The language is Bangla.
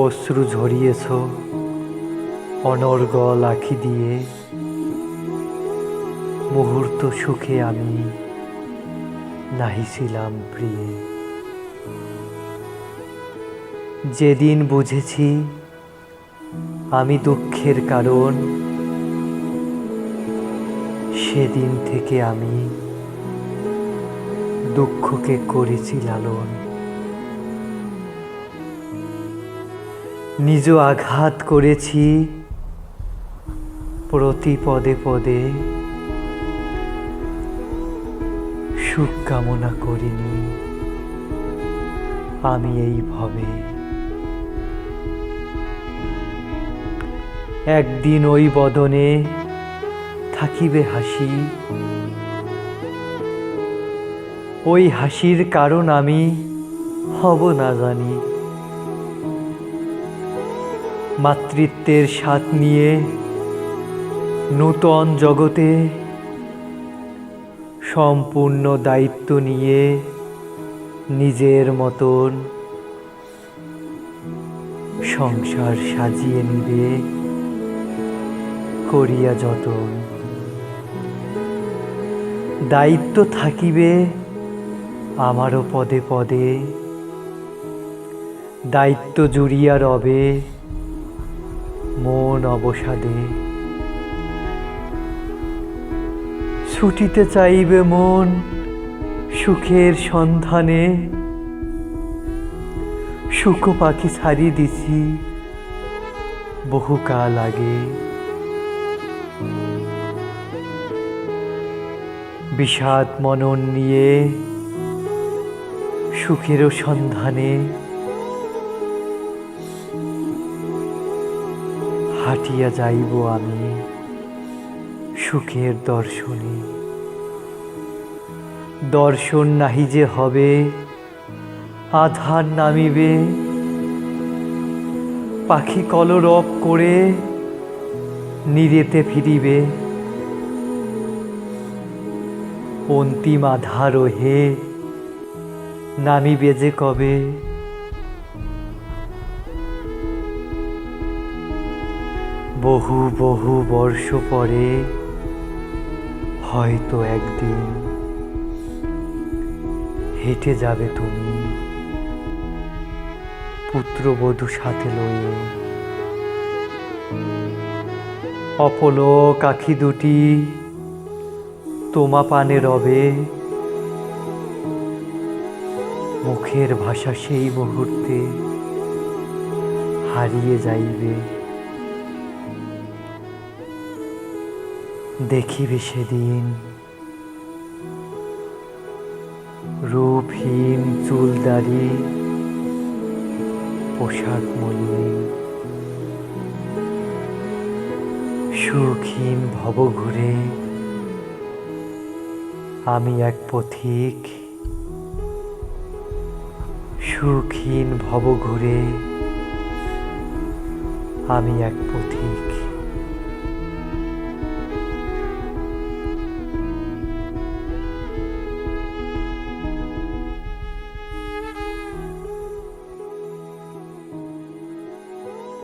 অশ্রু ঝরিয়েছ অনর্গল আখি দিয়ে। মুহূর্ত সুখে আমি নাহিছিলাম প্রিয়ে। যেদিন বুঝেছি আমি দুঃখের কারণ, সেদিন থেকে আমি দুঃখকে করেছি লালন। নিজ আঘাত করেছি প্রতি পদে পদে, সুখ কামনা করিনি আমি এই ভবে। একদিন ওই বদনে থাকিবে হাসি, ওই হাসির কারণ আমি হব না জানি। মাতৃত্বের স্বাদ নিয়ে নূতন জগতে সম্পূর্ণ দায়িত্ব নিয়ে নিজের মতন সংসার সাজিয়ে নিবে করিয়া যতন। দায়িত্ব থাকিবে আমারও পদে পদে, দায়িত্ব জুড়িয়া রবে মন অবসাদে। ছুটিতে চাইবে মন সুখের সন্ধানে, সুখ পাখি ছাড়ি দিছি বহুকাল আগে। বিষাদ মনন নিয়ে সুখেরও সন্ধানে হাঁটিয়া যাইব আমি সুখের দর্শনে। দর্শন নাহি যে হবে আধার নামিবে, পাখি কলরব করে নিরেতে ফিরিবে। অন্তিম আধার হে নামিবে যে কবে, বহু বহু বর্ষ পরে হয়তো একদিন হেঁটে যাবে তুমি পুত্রবধূ সাথে লয়ে। অপলক আখি দুটি তোমা পানে রবে, মুখের ভাষা সেই মুহূর্তে হারিয়ে যাইবে। দেখিবে সেদিন রূপহীন চুলদারি পোশাক মলিন, সুখহীন ভবঘুরে আমি এক পথিক। সুখহীন ভবঘুরে আমি এক পথিক।